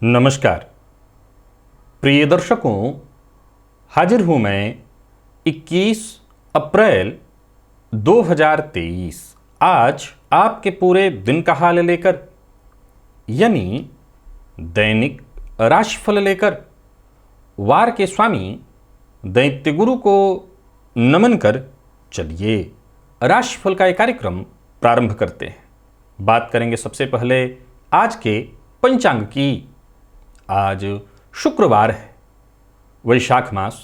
नमस्कार प्रिय दर्शकों, हाजिर हूं मैं 21 अप्रैल 2023 आज आपके पूरे दिन का हाल लेकर, यानी दैनिक राशिफल लेकर वार के स्वामी दैत्य गुरु को नमन कर चलिए राशिफल का एक कार्यक्रम प्रारंभ करते हैं। बात करेंगे सबसे पहले आज के पंचांग की। आज शुक्रवार है, वैशाख मास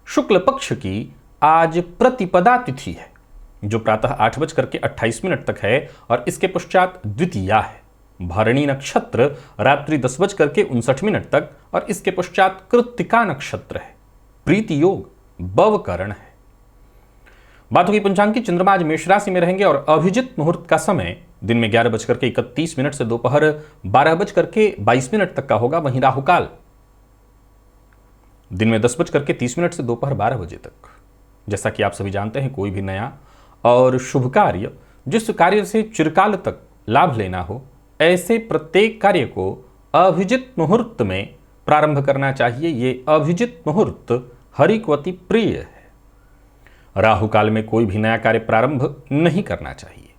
शुक्ल पक्ष की आज प्रतिपदा तिथि है, जो प्रातः 8:28 तक है और इसके पश्चात द्वितीया है। भरणी नक्षत्र रात्रि 10:59 तक और इसके पश्चात कृत्तिका नक्षत्र है। प्रीति योग बवकरण है। बात होगी पंचांग की। चंद्रमा आज मेष राशि में रहेंगे और अभिजित मुहूर्त का समय दिन में 11:31 से दोपहर 12:22 तक का होगा। वहीं राहुकाल दिन में 10:30 से दोपहर 12 बजे तक। जैसा कि आप सभी जानते हैं, कोई भी नया और शुभ कार्य, जिस कार्य से चिरकाल तक लाभ लेना हो, ऐसे प्रत्येक कार्य को अभिजित मुहूर्त में प्रारंभ करना चाहिए। ये अभिजित मुहूर्त हरिक्वती प्रिय है। राहु काल में कोई भी नया कार्य प्रारंभ नहीं करना चाहिए।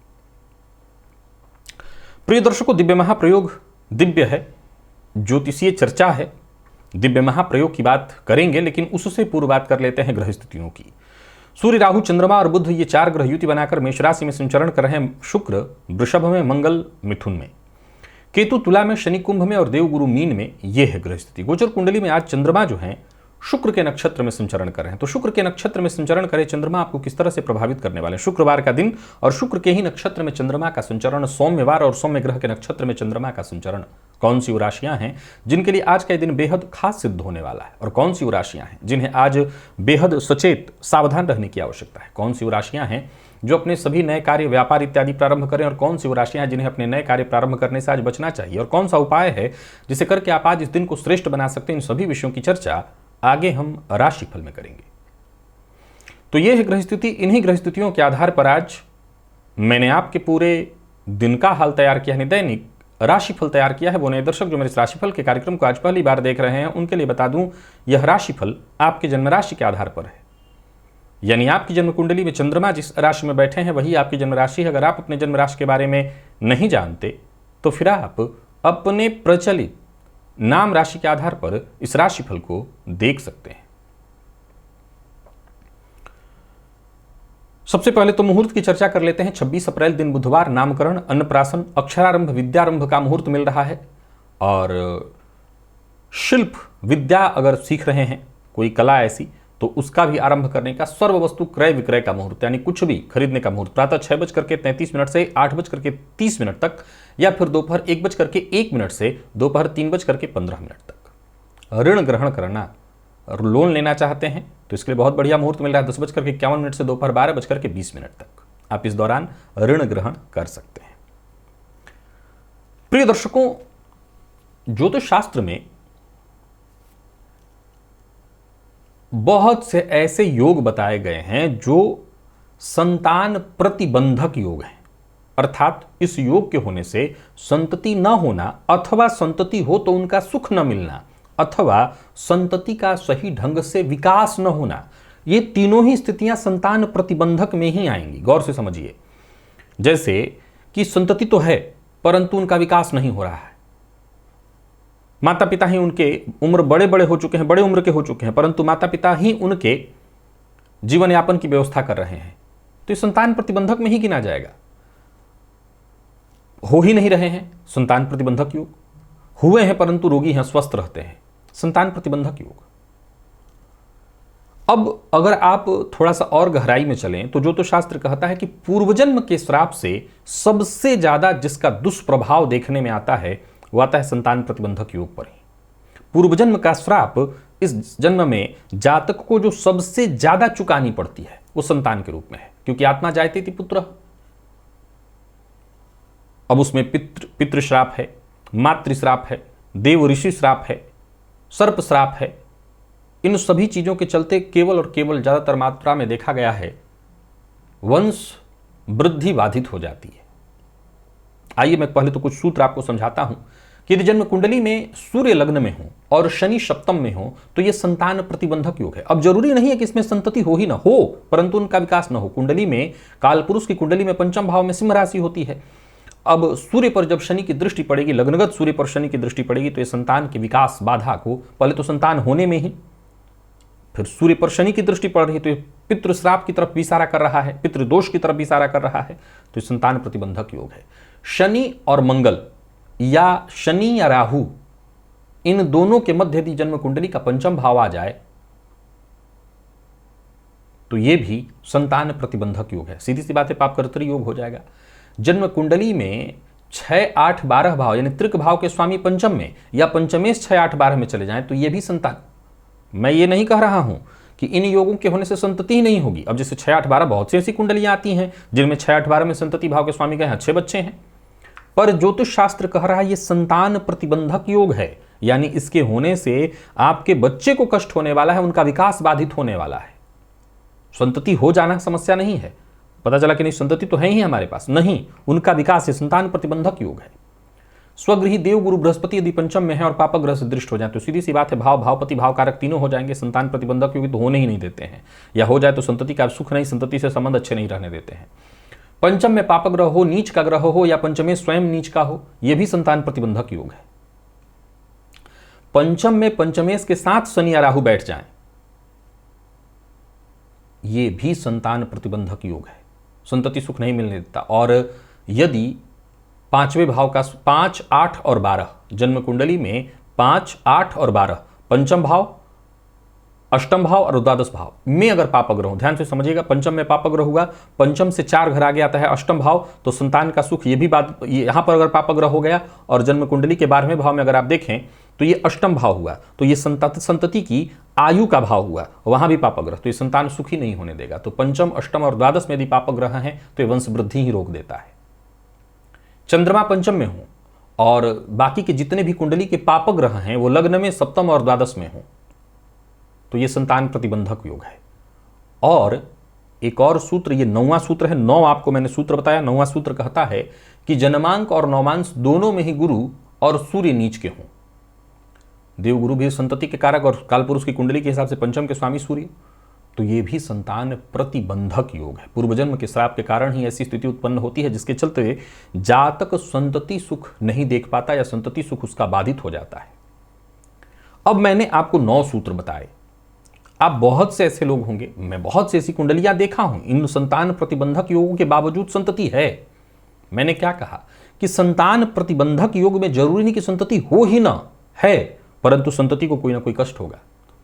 प्रिय दर्शकों, दिव्य महाप्रयोग दिव्य है, ज्योतिषीय चर्चा है। दिव्य महाप्रयोग की बात करेंगे, लेकिन उससे पूर्व बात कर लेते हैं ग्रह स्थितियों की। सूर्य, राहु, चंद्रमा और बुध, ये 4 ग्रह युति बनाकर मेष राशि में संचरण कर रहे हैं। शुक्र वृषभ में, मंगल मिथुन में, केतु तुला में, शनि कुंभ में और देवगुरु मीन में। यह है ग्रह स्थिति। गोचर कुंडली में आज चंद्रमा जो है शुक्र के नक्षत्र में संचरण कर रहे हैं। तो शुक्र के नक्षत्र में संचरण करे चंद्रमा आपको किस तरह से प्रभावित करने वाले हैं। शुक्रवार का दिन और शुक्र के ही नक्षत्र में चंद्रमा का संचरण, सौम्यवार और सौम्य ग्रह के नक्षत्र में चंद्रमा का संचरण। कौन सी वो राशियां हैं जिनके लिए आज का दिन बेहद खास सिद्ध होने वाला है, और कौन सी वो राशियां हैं जिन्हें आज बेहद सचेत सावधान रहने की आवश्यकता है। कौन सी वो राशियां हैं जो अपने सभी नए कार्य, व्यापार इत्यादि प्रारंभ करें, और कौन सी वो राशियां हैं जिन्हें अपने नए कार्य प्रारंभ करने से आज बचना चाहिए, और कौन सा उपाय है जिसे करके आप आज इस दिन को श्रेष्ठ बना सकते हैं। इन सभी विषयों की चर्चा आगे हम राशिफल में करेंगे। तो यह है ग्रह स्थिति। इन्हीं ग्रह स्थितियों के आधार पर आज मैंने आपके पूरे दिन का हाल तैयार किया है, दैनिक राशिफल तैयार किया है। वो नए दर्शक जो मेरे इस राशिफल के कार्यक्रम को आज पहली बार देख रहे हैं, उनके लिए बता दूं, यह राशिफल आपके जन्म राशि के आधार पर है। यानी आपकी जन्म कुंडली में चंद्रमा जिस राशि में बैठे हैं वही आपकी जन्म राशि है। अगर आप अपने जन्म राशि के बारे में नहीं जानते तो फिर आप अपने प्रचलित नाम राशि के आधार पर इस राशिफल को देख सकते हैं। सबसे पहले तो मुहूर्त की चर्चा कर लेते हैं। 26 अप्रैल दिन बुधवार, नामकरण, अन्नप्राशन, अक्षरारंभ, विद्यारंभ का मुहूर्त मिल रहा है। और शिल्प विद्या अगर सीख रहे हैं, कोई कला ऐसी, तो उसका भी आरंभ करने का, सर्व वस्तु क्रय विक्रय का मुहूर्त, यानी कुछ भी खरीदने का मुहूर्त प्रातः 6:33 से 8:30 तक, या फिर दोपहर 1:01 से दोपहर 3:15 तक। ऋण ग्रहण करना, लोन लेना चाहते हैं तो इसके लिए बहुत बढ़िया मुहूर्त मिल रहा है। 10:51 से दोपहर 12:20 तक आप इस दौरान ऋण ग्रहण कर सकते हैं। प्रिय दर्शकों, ज्योतिष शास्त्र में बहुत से ऐसे योग बताए गए हैं जो संतान प्रतिबंधक योग हैं। अर्थात इस योग के होने से संतति न होना, अथवा संतति हो तो उनका सुख न मिलना, अथवा संतति का सही ढंग से विकास न होना, ये तीनों ही स्थितियां संतान प्रतिबंधक में ही आएंगी। गौर से समझिए। जैसे कि संतति तो है परंतु उनका विकास नहीं हो रहा है। माता पिता ही उनके उम्र बड़े हो चुके हैं, बड़े उम्र के हो चुके हैं, परंतु माता पिता ही उनके जीवन यापन की व्यवस्था कर रहे हैं, तो ये संतान प्रतिबंधक में ही गिना जाएगा। हो ही नहीं रहे हैं, संतान प्रतिबंधक योग। हुए हैं परंतु रोगी हैं, स्वस्थ रहते हैं, संतान प्रतिबंधक योग। अब अगर आप थोड़ा सा और गहराई में चलें तो ज्योतिष शास्त्र कहता है कि पूर्वजन्म के श्राप से सबसे ज्यादा जिसका दुष्प्रभाव देखने में आता है वो आता है संतान प्रतिबंधक योग पर ही। पूर्वजन्म का श्राप इस जन्म में जातक को जो सबसे ज्यादा चुकानी पड़ती है वो संतान के रूप में है, क्योंकि आत्मा जायते थी पुत्र। अब उसमें पितृ श्राप है, मातृ श्राप है, देव ऋषि श्राप है, सर्प श्राप है। इन सभी चीजों के चलते केवल और केवल ज्यादातर मात्रा में देखा गया है वंश वृद्धि बाधित हो जाती है। आइए मैं पहले तो कुछ सूत्र आपको समझाता हूं कि यदि जन्म कुंडली में सूर्य लग्न में हो और शनि सप्तम में हो तो यह संतान प्रतिबंधक योग है। अब जरूरी नहीं है कि इसमें संतति हो ही ना हो, परंतु उनका विकास ना हो। कुंडली में, कालपुरुष की कुंडली में पंचम भाव में सिंह राशि होती है। अब सूर्य पर जब शनि की दृष्टि पड़ेगी, लग्नगत सूर्य पर शनि की दृष्टि पड़ेगी, तो यह संतान के विकास बाधा को, पहले तो संतान होने में ही, फिर सूर्य पर शनि की दृष्टि पड़ रही तो ये पितृ श्राप की तरफ भी इशारा कर रहा है, पितृदोष की तरफ भी इशारा कर रहा है, तो ये संतान प्रतिबंधक योग है। शनि और मंगल या शनि या राहु, इन दोनों के मध्य यदि जन्म कुंडली का पंचम भाव आ जाए तो यह भी संतान प्रतिबंधक योग है। सीधी सी बात है, पापकर्तृ योग हो जाएगा। जन्म कुंडली में 6, 8, 12 भाव यानी त्रिक भाव के स्वामी पंचम में या पंचमेश 6, 8, 12 में चले जाएं तो यह भी संतान। मैं ये नहीं कह रहा हूं कि इन योगों के होने से संतति ही नहीं होगी। अब जैसे 6, 8, 12 बहुत सी ऐसी कुंडलियां आती हैं जिनमें 6, 8, 12 में संतति भाव के स्वामी गए हैं, अच्छे बच्चे हैं, पर ज्योतिष शास्त्र कह रहा है ये संतान प्रतिबंधक योग है, यानी इसके होने से आपके बच्चे को कष्ट होने वाला है, उनका विकास बाधित होने वाला है। संतति हो जाना समस्या नहीं है, पता चला कि नहीं संतति तो है ही हमारे पास, नहीं, उनका विकास है, संतान प्रतिबंधक योग है। स्वगृही देव गुरु बृहस्पति यदि पंचम में है और पापक ग्रह से दृष्ट हो जाए तो सीधी सी बात है, भाव, भावपति, भाव कारक तीनों हो जाएंगे, संतान प्रतिबंधक योग तो होने ही नहीं देते हैं, या हो जाए तो संतति का सुख नहीं, संतति से संबंध अच्छे नहीं रहने देते हैं। पंचम में पापक ग्रह हो, नीच का ग्रह हो या पंचमे स्वयं नीच का हो, यह भी संतान प्रतिबंधक योग है। पंचम में पंचमेश के साथ शनि या राहु बैठ जाएं, यह भी संतान प्रतिबंधक योग है, संतति सुख नहीं मिलने देता। और यदि पांचवें भाव का 5, 8 और 12 जन्म कुंडली में 5, 8 और 12 पंचम भाव, अष्टम भाव और द्वादश भाव में अगर पापग्रह हो, ध्यान से समझिएगा, पंचम में पापग्रह हुआ, पंचम से 4 घर आगे आता है अष्टम भाव, तो संतान का सुख, ये भी बात, यहां पर अगर पापग्रह हो गया और जन्म कुंडली के 12वें भाव में अगर आप देखें तो ये अष्टम भाव हुआ, तो ये संतति की आयु का भाव हुआ, वहां भी पापग्रह, तो ये संतान सुखी नहीं होने देगा। तो पंचम, अष्टम और द्वादश में यदि पापग्रह हैं तो ये वंश वृद्धि ही रोक देता है। चंद्रमा पंचम में हो और बाकी के जितने भी कुंडली के पापग्रह हैं वो लग्न में, सप्तम और द्वादश में हो तो ये संतान प्रतिबंधक योग है। और एक और सूत्र, ये 9वां सूत्र है, 9 आपको मैंने सूत्र बताया, 9वां सूत्र कहता है कि जन्मांक और नवमांश दोनों में ही गुरु और सूर्य नीच के हों। देवगुरु भी संतति के कारक और कालपुरुष की कुंडली के हिसाब से पंचम के स्वामी सूर्य, तो ये भी संतान प्रतिबंधक योग है। पूर्वजन्म के श्राप के कारण ही ऐसी स्थिति उत्पन्न होती है जिसके चलते जातक संतति सुख नहीं देख पाता या संतति सुख उसका बाधित हो जाता है। अब मैंने आपको 9 सूत्र बताए, आप बहुत से ऐसे लोग होंगे, मैं बहुत से ऐसी कुंडलियां देखा हूं, इन संतान प्रतिबंधक योगों के बावजूद संतति है। मैंने क्या कहा कि संतान प्रतिबंधक योग में जरूरी नहीं कि संतति हो ही ना है, परंतु संतति को कोई ना कोई कष्ट होगा,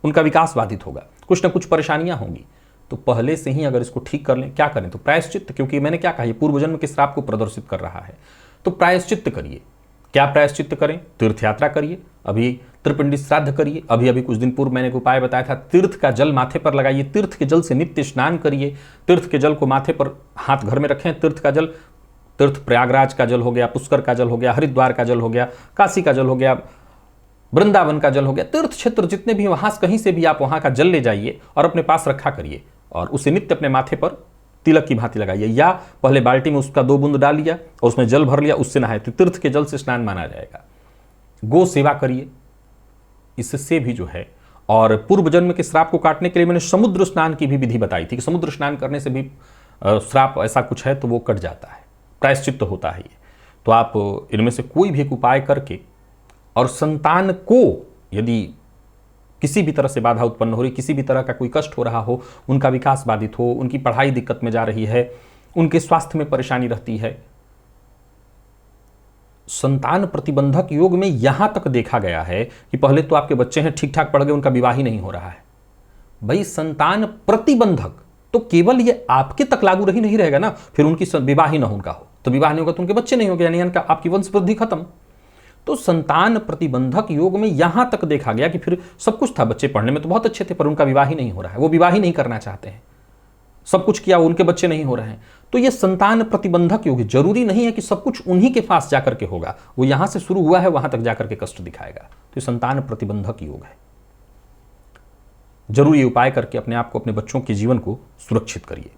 उनका विकास बाधित होगा, कुछ ना कुछ परेशानियां होंगी। तो पहले से ही अगर इसको ठीक कर लें, क्या करें, तो प्रायश्चित्त, क्योंकि मैंने क्या कहा ये पूर्व जन्म के श्राप को प्रदर्शित कर रहा है, तो प्रायश्चित्त करिए। क्या प्रायश्चित्त करें, तीर्थ यात्रा करिए, अभी त्रिपिंडी श्राद्ध करिए, अभी कुछ दिन पूर्व मैंने एक उपाय बताया था, तीर्थ का जल माथे पर लगाइए, तीर्थ के जल से नित्य स्नान करिए, तीर्थ के जल को माथे पर, हाथ घर में रखें, तीर्थ का जल, तीर्थ प्रयागराज का जल हो गया, पुष्कर का जल हो गया, हरिद्वार का जल हो गया, काशी का जल हो गया, वृंदावन का जल हो गया, तीर्थ क्षेत्र जितने भी, वहां कहीं से भी आप वहां का जल ले जाइए और अपने पास रखा करिए और उसे नित्य अपने माथे पर तिलक की भांति लगाइए, या पहले बाल्टी में उसका 2 बूंद डाल लिया और उसमें जल भर लिया, उससे नहाए, तो तीर्थ के जल से स्नान माना जाएगा। गो सेवा करिए, इससे भी जो है, और पूर्व जन्म के श्राप को काटने के लिए मैंने समुद्र स्नान की भी विधि बताई थी कि समुद्र स्नान करने से भी श्राप ऐसा कुछ है तो वो कट जाता है, प्रायश्चित्त होता है ये। तो आप इनमें से कोई भी एक उपाय करके, और संतान को यदि किसी भी तरह से बाधा उत्पन्न हो रही, किसी भी तरह का कोई कष्ट हो रहा हो, उनका विकास बाधित हो, उनकी पढ़ाई दिक्कत में जा रही है, उनके स्वास्थ्य में परेशानी रहती है, संतान प्रतिबंधक योग में यहां तक देखा गया है कि पहले तो आपके बच्चे हैं, ठीक ठाक पढ़ गए, उनका विवाह ही नहीं हो रहा है। भाई संतान प्रतिबंधक तो केवल ये आपके तक लागू रही नहीं रहेगा ना, फिर उनकी विवाह ही ना उनका हो, तो विवाह नहीं होगा तो उनके बच्चे नहीं होंगे, यानी आपकी वंश वृद्धि खत्म। तो संतान प्रतिबंधक योग में यहां तक देखा गया कि फिर सब कुछ था, बच्चे पढ़ने में तो बहुत अच्छे थे, पर उनका विवाह ही नहीं हो रहा है, वो विवाह ही नहीं करना चाहते हैं, सब कुछ किया, उनके बच्चे नहीं हो रहे हैं। तो ये संतान प्रतिबंधक योग, जरूरी नहीं है कि सब कुछ उन्हीं के पास जाकर के होगा, वो यहां से शुरू हुआ है वहां तक जाकर के कष्ट दिखाएगा। तो ये संतान प्रतिबंधक योग है। जरूर ये उपाय करके अपने आप को, अपने बच्चों के जीवन को सुरक्षित करिए।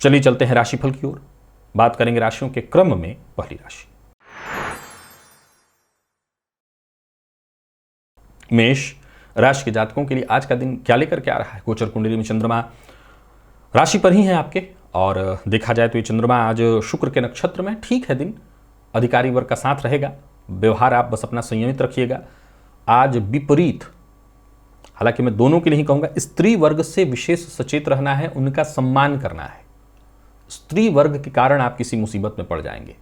चलिए चलते हैं राशिफल की ओर, बात करेंगे राशियों के क्रम में पहली राशि मेष राशि के जातकों के लिए आज का दिन क्या लेकर के आ रहा है? गोचर कुंडली में चंद्रमा राशि पर ही है आपके, और देखा जाए तो ये चंद्रमा आज शुक्र के नक्षत्र में। ठीक है, दिन अधिकारी वर्ग का साथ रहेगा, व्यवहार आप बस अपना संयमित रखिएगा। आज विपरीत, हालांकि मैं दोनों के लिए ही कहूंगा, स्त्री वर्ग से विशेष सचेत रहना है, उनका सम्मान करना है। स्त्री वर्ग के कारण आप किसी मुसीबत में पड़ जाएंगे।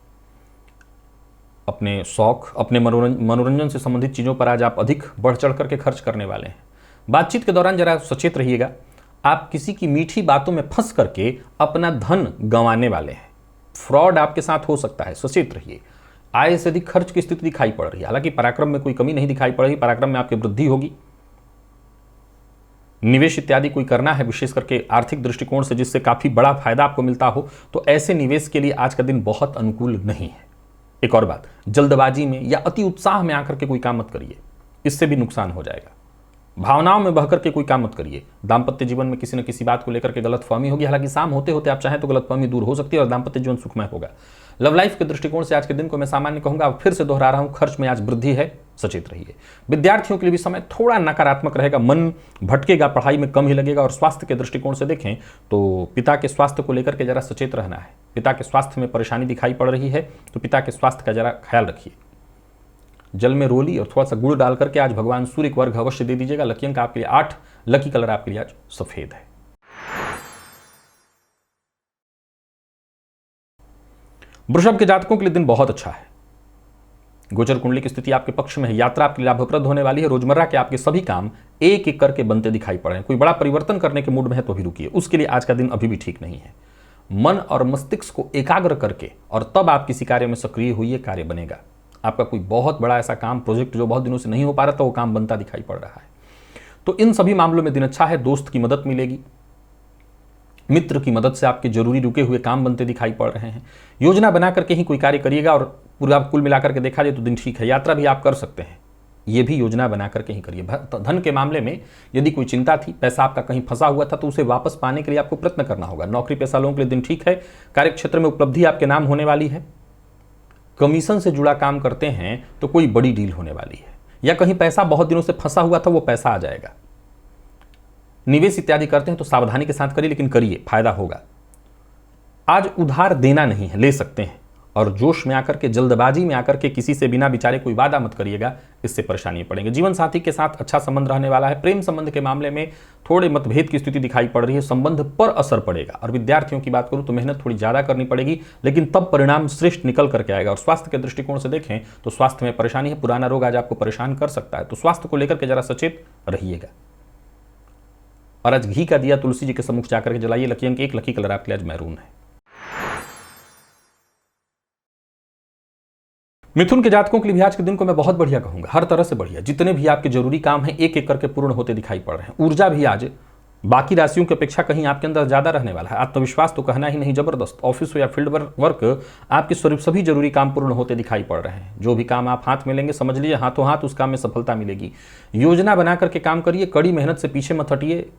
अपने शौक, अपने मनोरंजन से संबंधित चीज़ों पर आज आप अधिक बढ़ चढ़ करके खर्च करने वाले हैं। बातचीत के दौरान जरा सचेत रहिएगा, आप किसी की मीठी बातों में फंस करके अपना धन गंवाने वाले हैं। फ्रॉड आपके साथ हो सकता है, सचेत रहिए। आय से अधिक खर्च की स्थिति दिखाई पड़ रही है, हालांकि पराक्रम में कोई कमी नहीं दिखाई पड़ रही, पराक्रम में आपकी वृद्धि होगी। निवेश इत्यादि कोई करना है, विशेष करके आर्थिक दृष्टिकोण से, जिससे काफी बड़ा फायदा आपको मिलता हो, तो ऐसे निवेश के लिए आज का दिन बहुत अनुकूल नहीं है। एक और बात, जल्दबाजी में या अति उत्साह में आकर के कोई काम मत करिए, इससे भी नुकसान हो जाएगा। भावनाओं में बहकर के कोई काम मत करिए। दाम्पत्य जीवन में किसी न किसी बात को लेकर के गलतफहमी होगी, हालांकि शाम होते होते आप चाहें तो गलतफहमी दूर हो सकती है और दाम्पत्य जीवन सुखमय होगा। लव लाइफ के दृष्टिकोण से आज के दिन को मैं सामान्य कहूंगा, फिर से दोहरा रहा हूं, खर्च में आज वृद्धि है, सचेत रहिए। विद्यार्थियों के लिए भी समय थोड़ा नकारात्मक रहेगा, मन भटकेगा, पढ़ाई में कम ही लगेगा। और स्वास्थ्य के दृष्टिकोण से देखें तो पिता के स्वास्थ्य को लेकर के जरा सचेत रहना है। पिता के स्वास्थ्य में परेशानी दिखाई पड़ रही है तो पिता के स्वास्थ्य का जरा ख्याल रखिए। जल में रोली और थोड़ा सा गुड़ डाल करके आज भगवान सूर्य को अर्घ अवश्य दे दीजिएगा। लकी अंक आपके लिए 8, लकी कलर आपके लिए आज सफेद है। वृषभ के जातकों के लिए दिन बहुत अच्छा है। गोचर कुंडली की स्थिति आपके पक्ष में है, यात्रा आपके लिए लाभप्रद होने वाली है। रोजमर्रा के आपके सभी काम एक एक करके बनते दिखाई पड़ रहे हैं। कोई बड़ा परिवर्तन करने के मूड में है तो भी रुकिए, उसके लिए आज का दिन अभी भी ठीक नहीं है। मन और मस्तिष्क को एकाग्र करके और तब आप किसी कार्य में सक्रिय हुई, कार्य बनेगा। आपका कोई बहुत बड़ा ऐसा काम, प्रोजेक्ट जो बहुत दिनों से नहीं हो पा रहा था, वो काम बनता दिखाई पड़ रहा है। तो इन सभी मामलों में दिन अच्छा है। दोस्त की मदद मिलेगी, मित्र की मदद से आपके जरूरी रुके हुए काम बनते दिखाई पड़ रहे हैं। योजना बना करके ही कोई कार्य करिएगा और पूरा कुल मिलाकर के देखा जाए तो दिन ठीक है। यात्रा भी आप कर सकते हैं, ये भी योजना बना करके ही करिए। धन के मामले में यदि कोई चिंता थी, पैसा आपका कहीं फंसा हुआ था, तो उसे वापस पाने के लिए आपको प्रयत्न करना होगा। नौकरी पेशा लोगों के लिए दिन ठीक है। कार्य क्षेत्र में उपलब्धि आपके नाम होने वाली है। कमीशन से जुड़ा काम करते हैं तो कोई बड़ी डील होने वाली है, या कहीं पैसा बहुत दिनों से फंसा हुआ था, वो पैसा आ जाएगा। निवेश इत्यादि करते हैं तो सावधानी के साथ करिए, लेकिन करिए, फायदा होगा। आज उधार देना नहीं है, ले सकते हैं। और जोश में आकर के, जल्दबाजी में आकर के किसी से बिना विचारे कोई वादा मत करिएगा, इससे परेशानी पड़ेंगे। जीवन साथी के साथ अच्छा संबंध रहने वाला है। प्रेम संबंध के मामले में थोड़े मतभेद की स्थिति दिखाई पड़ रही है, संबंध पर असर पड़ेगा। और विद्यार्थियों की बात करूं तो मेहनत थोड़ी ज्यादा करनी पड़ेगी, लेकिन तब परिणाम श्रेष्ठ निकल करके आएगा। और स्वास्थ्य के दृष्टिकोण से देखें तो स्वास्थ्य में परेशानी है, पुराना रोग आज आपको परेशान कर सकता है, तो स्वास्थ्य को लेकर के जरा सचेत रहिएगा। और आज घी का दिया तुलसी जी के सम्मुख जाकर के जलाइए। लकी अंक 1, लकी कलर आपके लिए आज मैरून है। मिथुन के जातकों के लिए भी आज के दिन को मैं बहुत बढ़िया कहूंगा, हर तरह से बढ़िया। जितने भी आपके जरूरी काम हैं एक एक करके पूर्ण होते दिखाई पड़ रहे हैं। ऊर्जा भी आज बाकी राशियों की अपेक्षा कहीं आपके अंदर ज्यादा रहने वाला है। आत्मविश्वास तो कहना ही नहीं, जबरदस्त। ऑफिस हो या फील्ड वर्क, आपके स्वरूप सभी जरूरी काम पूर्ण होते दिखाई पड़ रहे हैं। जो भी काम आप हाथ में लेंगे, समझ लीजिए हाथों हाथ उस काम में सफलता मिलेगी। योजना बना करके काम करिए, कड़ी मेहनत से पीछे मत हटिए,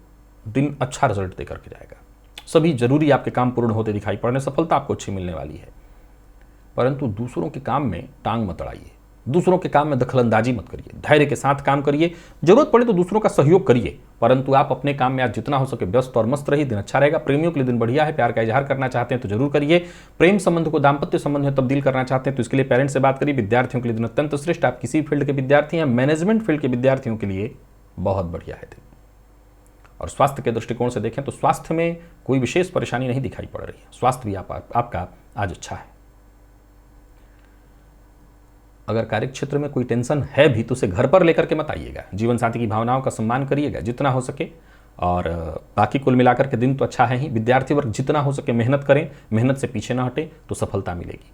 दिन अच्छा रिजल्ट देकर के जाएगा। सभी जरूरी आपके काम पूर्ण होते दिखाई पड़ रहे हैं, सफलता आपको अच्छी मिलने वाली है। परंतु दूसरों के काम में टांग मत अड़ाइए, दूसरों के काम में दखलंदाजी मत करिए। धैर्य के साथ काम करिए, जरूरत पड़े तो दूसरों का सहयोग करिए, परंतु आप अपने काम में आज जितना हो सके व्यस्त और मस्त रहिए। दिन अच्छा रहेगा। प्रेमियों के लिए दिन बढ़िया है। प्यार का इजहार करना चाहते हैं तो जरूर करिए। प्रेम संबंध को दाम्पत्य संबंध में तब्दील करना चाहते हैं तो इसके लिए पेरेंट्स से बात करिए। विद्यार्थियों के लिए दिन अत्यंत श्रेष्ठ। आप किसी फील्ड के विद्यार्थी हैं, मैनेजमेंट फील्ड के विद्यार्थियों के लिए बहुत बढ़िया है दिन। और स्वास्थ्य के दृष्टिकोण से देखें तो स्वास्थ्य में कोई विशेष परेशानी नहीं दिखाई पड़ रही है। स्वास्थ्य भी आपका आज अच्छा है। अगर कार्य क्षेत्र में कोई टेंशन है भी तो उसे घर पर लेकर के मत आइएगा। जीवन साथी की भावनाओं का सम्मान करिएगा जितना हो सके। और बाकी कुल मिलाकर के दिन तो अच्छा है ही। विद्यार्थी वर्ग जितना हो सके मेहनत करें, मेहनत से पीछे ना हटे तो सफलता मिलेगी।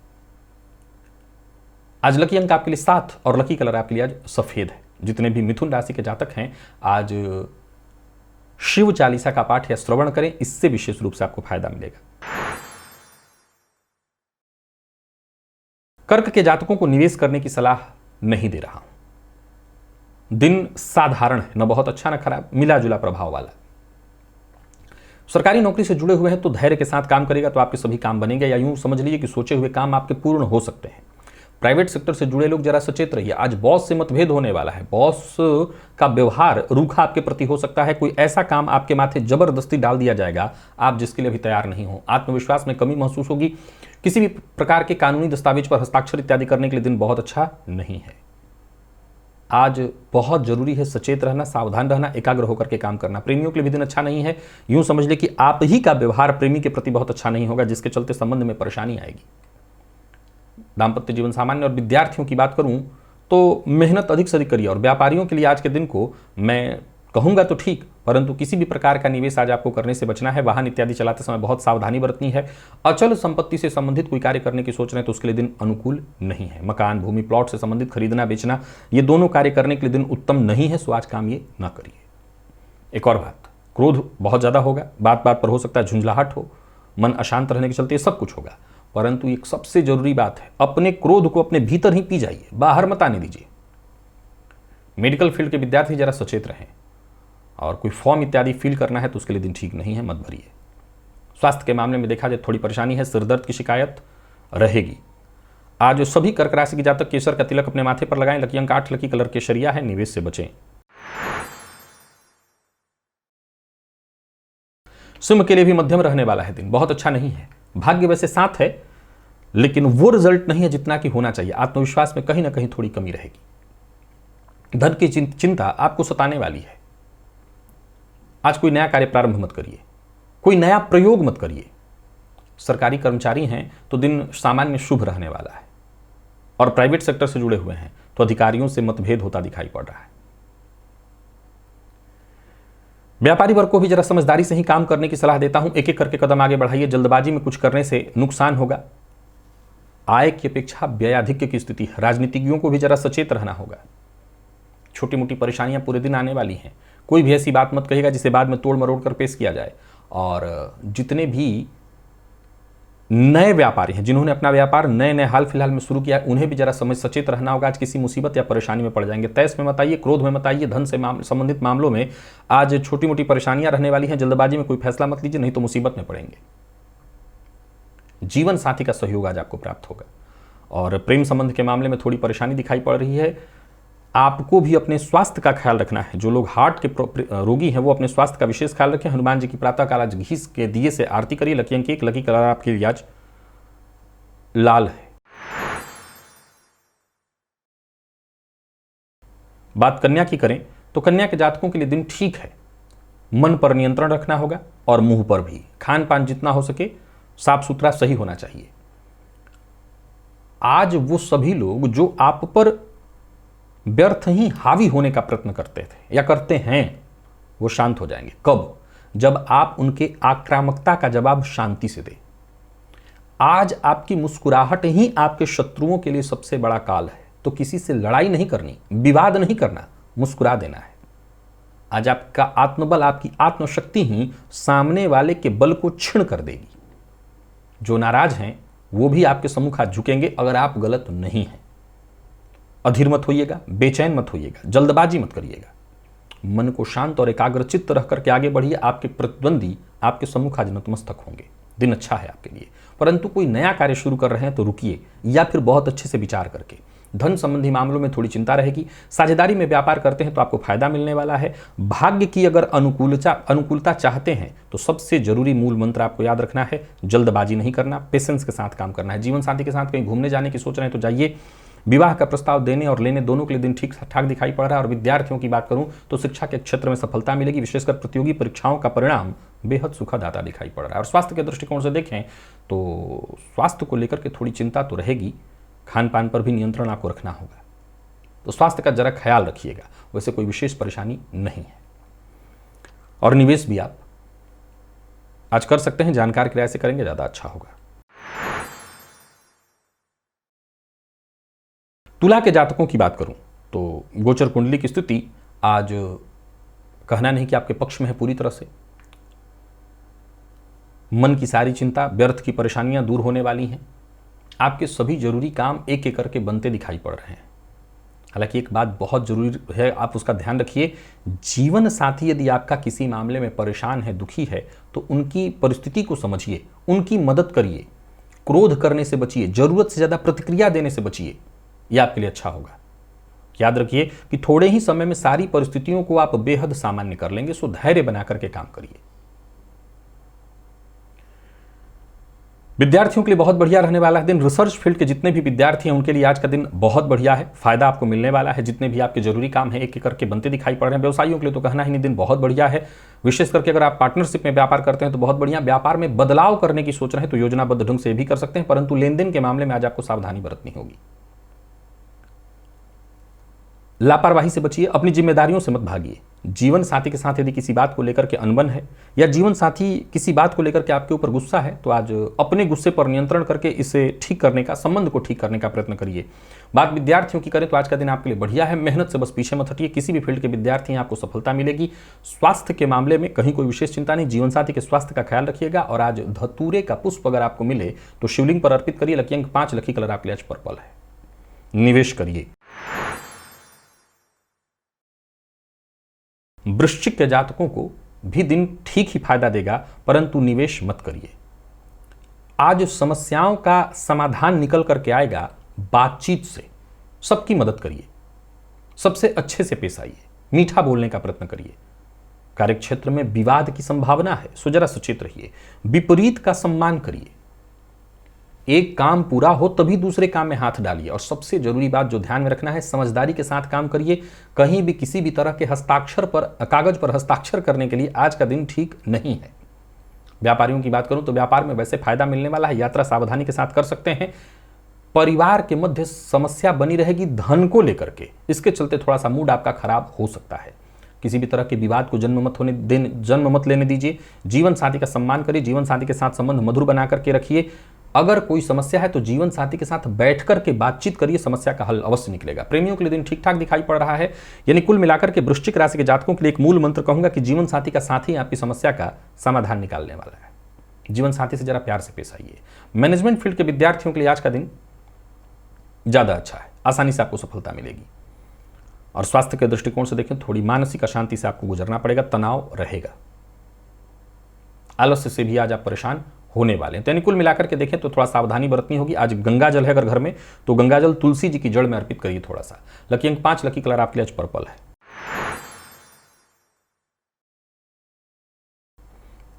आज लकी अंक आपके लिए 7 और लकी कलर आपके लिए आज सफेद है। जितने भी मिथुन राशि के जातक हैं आज शिव चालीसा का पाठ या श्रवण करें, इससे विशेष रूप से आपको फायदा मिलेगा। कर्क के जातकों को निवेश करने की सलाह नहीं दे रहा हूं। दिन साधारण है, न बहुत अच्छा न खराब, मिला जुला प्रभाव वाला। सरकारी नौकरी से जुड़े हुए हैं तो धैर्य के साथ काम करेगा तो आपके सभी काम बनेंगे, या यूं समझ लीजिए कि सोचे हुए काम आपके पूर्ण हो सकते हैं। प्राइवेट सेक्टर से जुड़े लोग जरा सचेत रहिए। आज बॉस से मतभेद होने वाला है, बॉस का व्यवहार रूखा आपके प्रति हो सकता है, कोई ऐसा काम आपके माथे जबरदस्ती डाल दिया जाएगा आप जिसके लिए अभी तैयार नहीं हो, आत्मविश्वास में कमी महसूस होगी, किसी भी प्रकार के कानूनी दस्तावेज पर हस्ताक्षर इत्यादि करने के लिए दिन बहुत अच्छा नहीं है। आज बहुत जरूरी है सचेत रहना, सावधान रहना, एकाग्र होकर के काम करना। प्रेमियों के लिए भी दिन अच्छा नहीं है। यूं समझ ले कि आप ही का व्यवहार प्रेमी के प्रति बहुत अच्छा नहीं होगा, जिसके चलते संबंध में परेशानी आएगी। दाम्पत्य जीवन सामान्य। और विद्यार्थियों की बात करूं तो मेहनत अधिक से अधिक करिए। और व्यापारियों के लिए आज के दिन को मैं कहूंगा तो ठीक, परंतु किसी भी प्रकार का निवेश आज आपको करने से बचना है। वाहन इत्यादि चलाते समय बहुत सावधानी बरतनी है। अचल संपत्ति से संबंधित कोई कार्य करने की सोच रहे हैं तो उसके लिए दिन अनुकूल नहीं है। मकान, भूमि, प्लॉट से संबंधित खरीदना बेचना, ये दोनों कार्य करने के लिए दिन उत्तम नहीं है, सो आज काम ये ना करिए। एक और बात, क्रोध बहुत ज्यादा होगा, बात बात पर हो सकता है झुंझलाहट हो, मन अशांत रहने के चलते सब कुछ होगा, परंतु एक सबसे जरूरी बात है, अपने क्रोध को अपने भीतर ही पी जाइए, बाहर मत आने दीजिए। मेडिकल फील्ड के विद्यार्थी जरा सचेत रहें, और कोई फॉर्म इत्यादि फिल करना है तो उसके लिए दिन ठीक नहीं है, मत भरिए। स्वास्थ्य के मामले में देखा जाए थोड़ी परेशानी है, सिरदर्द की शिकायत रहेगी। आज सभी कर्क राशि के जातक केसर का तिलक अपने माथे पर लगाएं। लकी अंक 8, लकी कलर केसरिया है, निवेश से बचें। सिंह के लिए भी मध्यम रहने वाला है दिन, बहुत अच्छा नहीं है। भाग्य वैसे साथ है, लेकिन वो रिजल्ट नहीं है जितना कि होना चाहिए। आत्मविश्वास में कहीं ना कहीं थोड़ी कमी रहेगी। धन की चिंता आपको सताने वाली है। आज कोई नया कार्य प्रारंभ मत करिए, कोई नया प्रयोग मत करिए। सरकारी कर्मचारी हैं तो दिन सामान्य शुभ रहने वाला है, और प्राइवेट सेक्टर से जुड़े हुए हैं तो अधिकारियों से मतभेद होता दिखाई पड़ रहा है। व्यापारी वर्ग को भी जरा समझदारी से ही काम करने की सलाह देता हूं। एक एक करके कदम आगे बढ़ाइए, जल्दबाजी में कुछ करने से नुकसान होगा। आय की अपेक्षा व्ययाधिक्य की स्थिति है। राजनीतिज्ञों को भी जरा सचेत रहना होगा। छोटी मोटी परेशानियां पूरे दिन आने वाली हैं। कोई भी ऐसी बात मत कहिएगा जिसे बाद में तोड़ मरोड़ कर पेश किया जाए। और जितने भी नए व्यापारी हैं, जिन्होंने अपना व्यापार नए नए हाल फिलहाल में शुरू किया, उन्हें भी जरा समझ सचेत रहना होगा। आज किसी मुसीबत या परेशानी में पड़ जाएंगे। तैस में मत आइए, क्रोध में मत आइए। धन से संबंधित मामलों में आज छोटी मोटी परेशानियां रहने वाली हैं। जल्दबाजी में कोई फैसला मत लीजिए, नहीं तो मुसीबत में पड़ेंगे। जीवन साथी का सहयोग आज आपको प्राप्त होगा। और प्रेम संबंध के मामले में थोड़ी परेशानी दिखाई पड़ रही है। आपको भी अपने स्वास्थ्य का ख्याल रखना है। जो लोग हार्ट के रोगी हैं वो अपने स्वास्थ्य का विशेष ख्याल रखें। हनुमान जी की प्रातः काल आज घी के दिए से आरती करिए। लकी अंक 1, लकी कलर आपके लिए आज लाल है। बात कन्या की करें तो कन्या के जातकों के लिए दिन ठीक है। मन पर नियंत्रण रखना होगा और मुंह पर भी। खान पान जितना हो सके साफ सुथरा सही होना चाहिए। आज वो सभी लोग जो आप पर व्यर्थ ही हावी होने का प्रयत्न करते थे या करते हैं, वो शांत हो जाएंगे। कब? जब आप उनके आक्रामकता का जवाब शांति से दें। आज आपकी मुस्कुराहट ही आपके शत्रुओं के लिए सबसे बड़ा काल है। तो किसी से लड़ाई नहीं करनी, विवाद नहीं करना, मुस्कुरा देना है। आज आपका आत्मबल, आपकी आत्मशक्ति ही सामने वाले के बल को क्षीण कर देगी। जो नाराज हैं वो भी आपके सम्मुख हाथ झुकेंगे अगर आप गलत नहीं हैं। अधीर मत होइएगा, बेचैन मत होइएगा, जल्दबाजी मत करिएगा। मन को शांत और एकाग्रचित्त रख करके आगे बढ़िए। आपके प्रतिद्वंदी आपके सम्मुख आज नतमस्तक होंगे। दिन अच्छा है आपके लिए। परंतु कोई नया कार्य शुरू कर रहे हैं तो रुकिए, या फिर बहुत अच्छे से विचार करके। धन संबंधी मामलों में थोड़ी चिंता रहेगी। साझेदारी में व्यापार करते हैं तो आपको फायदा मिलने वाला है। भाग्य की अगर अनुकूलता चाहते हैं तो सबसे जरूरी मूल मंत्र आपको याद रखना है, जल्दबाजी नहीं करना, पेशेंस के साथ काम करना है। जीवन साथी के साथ कहीं घूमने जाने की सोच रहे हैं तो जाइए। विवाह का प्रस्ताव देने और लेने दोनों के लिए दिन ठीक ठाक दिखाई पड़ रहा है। और विद्यार्थियों की बात करूं तो शिक्षा के क्षेत्र में सफलता मिलेगी। विशेषकर प्रतियोगी परीक्षाओं का परिणाम बेहद सुखद आता दिखाई पड़ रहा है। और स्वास्थ्य के दृष्टिकोण से देखें तो स्वास्थ्य को लेकर के थोड़ी चिंता तो रहेगी। खान पान पर भी नियंत्रण आपको रखना होगा, तो स्वास्थ्य का जरा ख्याल रखिएगा। वैसे कोई विशेष परेशानी नहीं है। और निवेश भी आप आज कर सकते हैं, जानकार की राय से करेंगे ज्यादा अच्छा होगा। तुला के जातकों की बात करूं तो गोचर कुंडली की स्थिति आज कहना नहीं कि आपके पक्ष में है पूरी तरह से। मन की सारी चिंता, व्यर्थ की परेशानियां दूर होने वाली हैं। आपके सभी जरूरी काम एक एक करके बनते दिखाई पड़ रहे हैं। हालांकि एक बात बहुत जरूरी है, आप उसका ध्यान रखिए। जीवन साथी यदि आपका किसी मामले में परेशान है, दुखी है, तो उनकी परिस्थिति को समझिए, उनकी मदद करिए। क्रोध करने से बचिए, जरूरत से ज्यादा प्रतिक्रिया देने से बचिए, यह आपके लिए अच्छा होगा। याद रखिए कि थोड़े ही समय में सारी परिस्थितियों को आप बेहद सामान्य कर लेंगे, सो धैर्य बना करके काम करिए। विद्यार्थियों के लिए बहुत बढ़िया रहने वाला है दिन। रिसर्च फील्ड के जितने भी विद्यार्थी हैं उनके लिए आज का दिन बहुत बढ़िया है, फायदा आपको मिलने वाला है। जितने भी आपके जरूरी काम हैं एक एक करके बनते दिखाई पड़ रहे हैं। व्यवसायियों के लिए तो कहना ही नहीं, दिन बहुत बढ़िया है। विशेष करके अगर आप पार्टनरशिप में व्यापार करते हैं तो बहुत बढ़िया। व्यापार में बदलाव करने की सोच रहे हैं तो योजनाबद्ध ढंग से भी कर सकते हैं, परंतु लेन देन के मामले में आज आपको सावधानी बरतनी होगी। लापरवाही से बचिए, अपनी जिम्मेदारियों से मत भागिए। जीवन साथी के साथ यदि किसी बात को लेकर के अनबन है या जीवन साथी किसी बात को लेकर के आपके ऊपर गुस्सा है तो आज अपने गुस्से पर नियंत्रण करके इसे ठीक करने का, संबंध को ठीक करने का प्रयत्न करिए। बात विद्यार्थियों की करें तो आज का दिन आपके लिए बढ़िया है। मेहनत से बस पीछे मत हटिए। किसी भी फील्ड के विद्यार्थी हैं आपको सफलता मिलेगी। स्वास्थ्य के मामले में कहीं कोई विशेष चिंता नहीं। जीवन साथी के स्वास्थ्य का ख्याल रखिएगा। और आज धतूरे का पुष्प अगर आपको मिले तो शिवलिंग पर अर्पित करिए। लकी अंक 5, लकी कलर आपके लिए आज पर्पल है। निवेश करिए। वृश्चिक के जातकों को भी दिन ठीक ही फायदा देगा, परंतु निवेश मत करिए। आज समस्याओं का समाधान निकल करके आएगा बातचीत से। सबकी मदद करिए, सबसे अच्छे से पेश आइए, मीठा बोलने का प्रयत्न करिए। कार्यक्षेत्र में विवाद की संभावना है, सो जरा सचेत रहिए। विपरीत का सम्मान करिए। एक काम पूरा हो तभी दूसरे काम में हाथ डालिए। और सबसे जरूरी बात जो ध्यान में रखना है, समझदारी के साथ काम करिए। कहीं भी किसी भी तरह के हस्ताक्षर पर, कागज पर हस्ताक्षर करने के लिए आज का दिन ठीक नहीं है। व्यापारियों की बात करूं तो व्यापार में वैसे फायदा मिलने वाला है। यात्रा सावधानी के साथ कर सकते हैं। परिवार के मध्य समस्या बनी रहेगी धन को लेकर के, इसके चलते थोड़ा सा मूड आपका खराब हो सकता है। किसी भी तरह के विवाद को जन्म मत लेने दीजिए। जीवन साथी का सम्मान करिए। जीवन साथी के साथ संबंध मधुर बना करके रखिए। अगर कोई समस्या है तो जीवन साथी के साथ बैठ करके बातचीत करिए, समस्या का हल अवश्य निकलेगा। प्रेमियों के लिए दिन ठीक ठाक दिखाई पड़ रहा है। यानी कुल मिलाकर के वृश्चिक राशि के जातकों के लिए एक मूल मंत्र कहूंगा कि जीवन साथी का साथ ही आपकी समस्या का समाधान निकालने वाला है। जीवन साथी से जरा प्यार से पेश आइए। मैनेजमेंट फील्ड के विद्यार्थियों के लिए आज का दिन ज्यादा अच्छा है, आसानी से आपको सफलता मिलेगी। और स्वास्थ्य के दृष्टिकोण से देखें, थोड़ी मानसिक अशांति से आपको गुजरना पड़ेगा, तनाव रहेगा। आलस्य से भी आज आप परेशान होने वाले हैं। तो यानी कुल मिलाकर के देखें तो थोड़ा सावधानी बरतनी होगी। आज गंगा जल है अगर घर में तो गंगा जल तुलसी जी की जड़ में अर्पित करिए थोड़ा सा। लकी अंक 5, लकी कलर आपके लिए आज पर्पल है।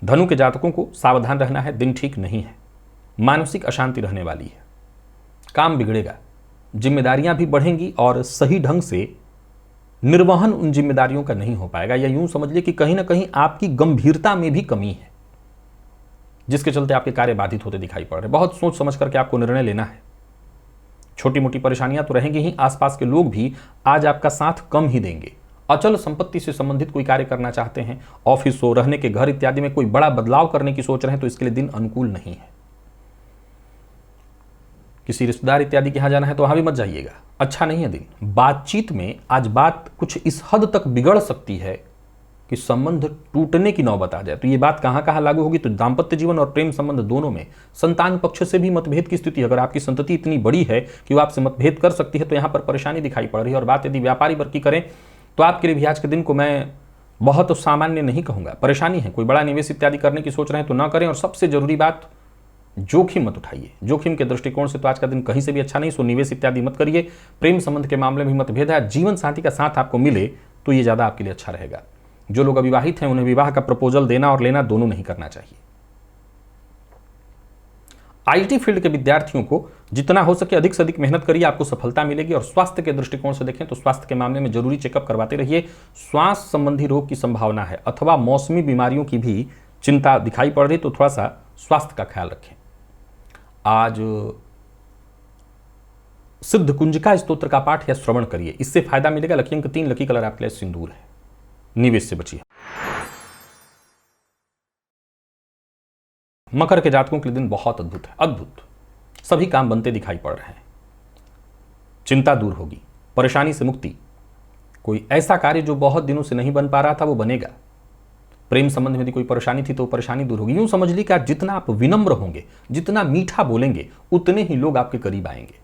धनु के जातकों को सावधान रहना है, दिन ठीक नहीं है। मानसिक अशांति रहने वाली है, काम बिगड़ेगा, जिम्मेदारियां भी बढ़ेंगी और सही ढंग से निर्वहन उन जिम्मेदारियों का नहीं हो पाएगा। या यूं समझ लीजिए कि कहीं ना कहीं आपकी गंभीरता में भी कमी है, जिसके चलते आपके कार्य बाधित होते दिखाई पड़ रहे। बहुत सोच समझ करके आपको निर्णय लेना है। छोटी मोटी परेशानियां तो रहेंगी ही, आसपास के लोग भी आज आपका साथ कम ही देंगे। अचल संपत्ति से संबंधित कोई कार्य करना चाहते हैं, ऑफिस हो, रहने के घर इत्यादि में कोई बड़ा बदलाव करने की सोच रहे हैं तो इसके लिए दिन अनुकूल नहीं है। किसी रिश्तेदार इत्यादि के यहां जाना है तो वहां भी मत जाइएगा, अच्छा नहीं है दिन। बातचीत में आज बात कुछ इस हद तक बिगड़ सकती है कि संबंध टूटने की नौबत आ जाए। तो ये बात कहां कहां लागू होगी, तो दाम्पत्य जीवन और प्रेम संबंध दोनों में। संतान पक्ष से भी मतभेद की स्थिति, अगर आपकी संतति इतनी बड़ी है कि वो आपसे मतभेद कर सकती है तो यहां पर परेशानी दिखाई पड़ रही है। और बात यदि व्यापारी वर्ग की करें तो आपके लिए भी आज के दिन को मैं बहुत सामान्य नहीं कहूंगा, परेशानी है। कोई बड़ा निवेश इत्यादि करने की सोच रहे हैं तो ना करें। और सबसे जरूरी बात, जोखिम मत उठाइए। जोखिम के दृष्टिकोण से तो आज का दिन कहीं से भी अच्छा नहीं, सो निवेश इत्यादि मत करिए। प्रेम संबंध के मामले में मतभेद है, जीवन साथी का साथ आपको मिले तो ये ज्यादा आपके लिए अच्छा रहेगा। जो लोग अविवाहित हैं उन्हें विवाह का प्रपोजल देना और लेना दोनों नहीं करना चाहिए। आईटी फील्ड के विद्यार्थियों को जितना हो सके अधिक से अधिक मेहनत करिए, आपको सफलता मिलेगी। और स्वास्थ्य के दृष्टिकोण से देखें तो स्वास्थ्य के मामले में जरूरी चेकअप करवाते रहिए। श्वास संबंधी रोग की संभावना है अथवा मौसमी बीमारियों की भी चिंता दिखाई पड़ रही, तो थोड़ा सा स्वास्थ्य का ख्याल रखें। आज सिद्ध कुंजिका स्तोत्र का पाठ या श्रवण करिए, इससे फायदा मिलेगा। लकी अंक 3, लकी कलर आपके लिए सिंदूर है। निवेश से बचिए। मकर के जातकों के लिए दिन बहुत अद्भुत है, अद्भुत। सभी काम बनते दिखाई पड़ रहे हैं। चिंता दूर होगी, परेशानी से मुक्ति। कोई ऐसा कार्य जो बहुत दिनों से नहीं बन पा रहा था वो बनेगा। प्रेम संबंध में यदि कोई परेशानी थी तो परेशानी दूर होगी। यूं समझ ली कि आज जितना आप विनम्र होंगे, जितना मीठा बोलेंगे, उतने ही लोग आपके करीब आएंगे।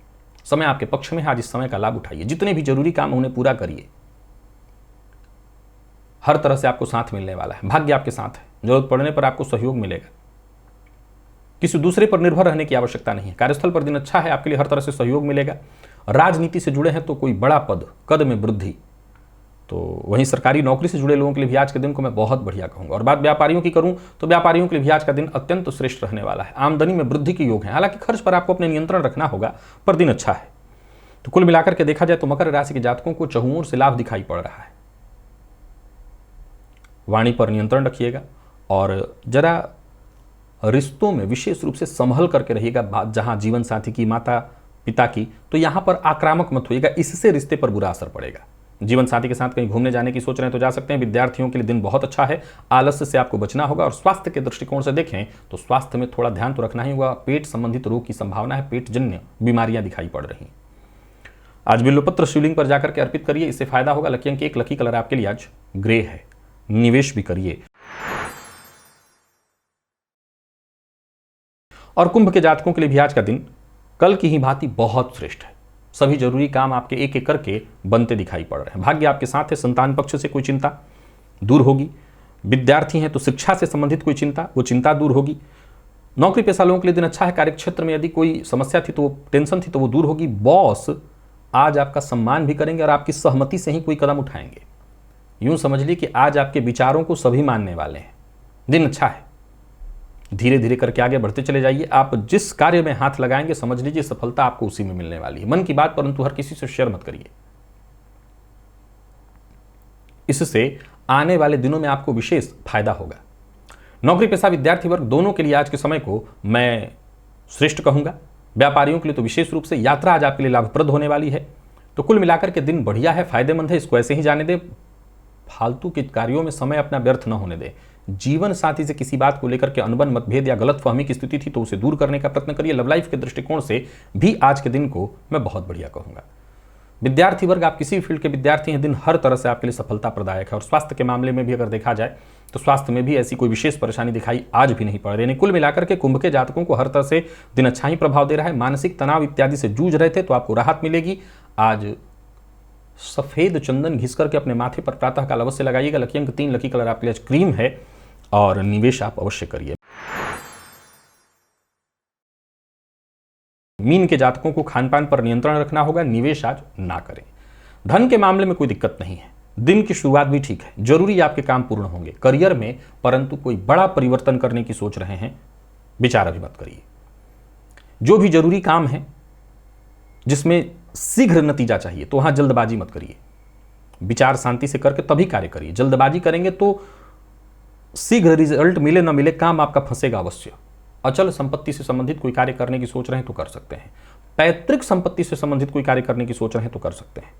समय आपके पक्ष में है, आज इस समय का लाभ उठाइए। जितने भी जरूरी काम उन्हें पूरा करिए। हर तरह से आपको साथ मिलने वाला है, भाग्य आपके साथ है। जरूरत पड़ने पर आपको सहयोग मिलेगा। किसी दूसरे पर निर्भर रहने की आवश्यकता नहीं है। कार्यस्थल पर दिन अच्छा है, आपके लिए हर तरह से सहयोग मिलेगा। राजनीति से जुड़े हैं तो कोई बड़ा कद में वृद्धि। तो वहीं सरकारी नौकरी से जुड़े लोगों के लिए भी आज के दिन को मैं बहुत बढ़िया कहूंगा। और बात व्यापारियों की करूं तो व्यापारियों के लिए भी आज का दिन अत्यंत श्रेष्ठ रहने वाला है। आमदनी में वृद्धि के योग है, हालांकि खर्च पर आपको अपने नियंत्रण रखना होगा, पर दिन अच्छा है। तो कुल मिलाकर के देखा जाए तो मकर राशि के जातकों को चहुओं से लाभ दिखाई पड़ रहा है। वाणी पर नियंत्रण रखिएगा और जरा रिश्तों में विशेष रूप से संभल करके रहिएगा। जहां जीवन साथी की, माता पिता की, तो यहां पर आक्रामक मत होइएगा, इससे रिश्ते पर बुरा असर पड़ेगा। जीवन साथी के साथ कहीं घूमने जाने की सोच रहे हैं तो जा सकते हैं। विद्यार्थियों के लिए दिन बहुत अच्छा है, आलस्य से आपको बचना होगा। और स्वास्थ्य के दृष्टिकोण से देखें तो स्वास्थ्य में थोड़ा ध्यान तो रखना ही होगा। पेट संबंधित रोग की संभावना है, पेट जन्य बीमारियां दिखाई पड़ रही। आज बिल्वपत्र शिवलिंग पर जाकर के अर्पित करिए, इससे फायदा होगा। लकी अंक 1, लकी कलर आपके लिए आज ग्रे है। निवेश भी करिए। और कुंभ के जातकों के लिए भी आज का दिन कल की ही भांति बहुत श्रेष्ठ है। सभी जरूरी काम आपके एक एक करके बनते दिखाई पड़ रहे हैं। भाग्य आपके साथ है। संतान पक्ष से कोई चिंता दूर होगी। विद्यार्थी हैं तो शिक्षा से संबंधित कोई चिंता, वो चिंता दूर होगी। नौकरी पेशा लोगों के लिए दिन अच्छा है। कार्यक्षेत्र में यदि कोई समस्या थी, तो टेंशन थी, तो वो दूर होगी। बॉस आज आपका सम्मान भी करेंगे और आपकी सहमति से ही कोई कदम उठाएंगे। यूं समझ ली कि आज आपके विचारों को सभी मानने वाले हैं। दिन अच्छा है। धीरे धीरे करके आगे बढ़ते चले जाइए। आप जिस कार्य में हाथ लगाएंगे समझ लीजिए सफलता आपको उसी में मिलने वाली है। मन की बात परंतु हर किसी से शेयर मत करिए, इससे आने वाले दिनों में आपको विशेष फायदा होगा। नौकरी पेशा विद्यार्थी वर्ग दोनों के लिए आज के समय को मैं श्रेष्ठ कहूंगा। व्यापारियों के लिए तो विशेष रूप से यात्रा आज आपके लिए लाभप्रद होने वाली है। तो कुल मिलाकर के दिन बढ़िया है, फायदेमंद है। इसको ऐसे ही जाने दे। फालतू के कार्यों में समय अपना व्यर्थ न होने दे। जीवन साथी से किसी बात को लेकर के अनबन, मतभेद या गलतफहमी की स्थिति थी तो उसे दूर करने का प्रयत्न करिए। लव लाइफ के दृष्टिकोण से भी आज के दिन को मैं बहुत बढ़िया कहूंगा। विद्यार्थी वर्ग, आप किसी भी फील्ड के विद्यार्थी हैं, दिन हर तरह से आपके लिए सफलता प्रदायक है। और स्वास्थ्य के मामले में भी अगर देखा जाए तो स्वास्थ्य में भी ऐसी कोई विशेष परेशानी दिखाई आज भी नहीं पड़ रही। कुल मिलाकर के कुंभ के जातकों को हर तरह से दिन अच्छा ही प्रभाव दे रहा है। मानसिक तनाव इत्यादि से जूझ रहे थे तो आपको राहत मिलेगी। आज सफेद चंदन घिस करके अपने माथे पर प्रातः काल अवश्य लगाइएगा। लकी अंक 3, लकी कलर आपके लिए क्रीम है। और निवेश आप अवश्य करिए। मीन के जातकों को खान पान पर नियंत्रण रखना होगा, निवेश आज ना करें। धन के मामले में कोई दिक्कत नहीं है। दिन की शुरुआत भी ठीक है। जरूरी आपके काम पूर्ण होंगे करियर में, परंतु कोई बड़ा परिवर्तन करने की सोच रहे हैं, विचार अभी मत करिए। जो भी जरूरी काम है जिसमें शीघ्र नतीजा चाहिए तो वहां जल्दबाजी मत करिए। विचार शांति से करके तभी कार्य करिए। जल्दबाजी करेंगे तो शीघ्र रिजल्ट मिले न मिले, काम आपका फंसेगा अवश्य। अचल संपत्ति से संबंधित कोई कार्य करने की सोच रहे हैं तो कर सकते हैं। पैतृक संपत्ति से संबंधित कोई कार्य करने की सोच रहे हैं तो कर सकते हैं।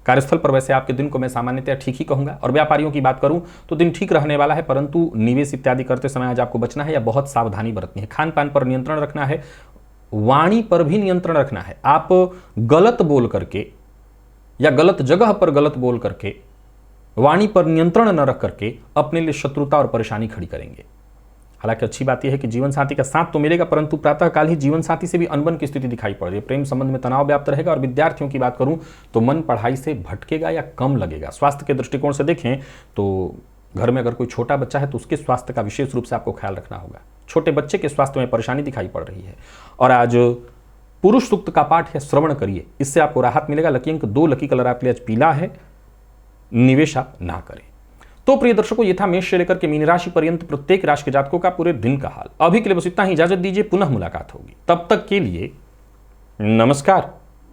कार्यस्थल पर वैसे आपके दिन को मैं सामान्यतः ठीक ही कहूंगा। और व्यापारियों की बात करूं तो दिन ठीक रहने वाला है, परंतु निवेश इत्यादि करते समय आज आपको बचना है या बहुत सावधानी बरतनी है। खान पान पर नियंत्रण रखना है। वाणी पर भी नियंत्रण रखना है। आप गलत बोल करके या गलत जगह पर गलत बोल करके, वाणी पर नियंत्रण न रख करके अपने लिए शत्रुता और परेशानी खड़ी करेंगे। हालांकि अच्छी बात यह है कि जीवन साथी का साथ तो मिलेगा, परंतु प्रातःकाल ही जीवन साथी से भी अनबन की स्थिति दिखाई पड़ रही है। प्रेम संबंध में तनाव व्याप्त रहेगा। और विद्यार्थियों की बात करूं तो मन पढ़ाई से भटकेगा या कम लगेगा। स्वास्थ्य के दृष्टिकोण से देखें तो घर में अगर कोई छोटा बच्चा है तो उसके स्वास्थ्य का विशेष रूप से आपको ख्याल रखना होगा। छोटे बच्चे के स्वास्थ्य में परेशानी दिखाई पड़ रही है। और आज पुरुष सूक्त का पाठ है, श्रवण करिए, इससे आपको राहत मिलेगा। लकी अंक 2, लकी कलर आपके लिए आज पीला है। निवेश आप ना करें। तो प्रिय दर्शकों, ये था मेष से लेकर के मीन राशि पर्यंत प्रत्येक राशि के जातकों का पूरे दिन का हाल। अभी के लिए बस इतना ही। इजाजत दीजिए, पुनः मुलाकात होगी। तब तक के लिए नमस्कार।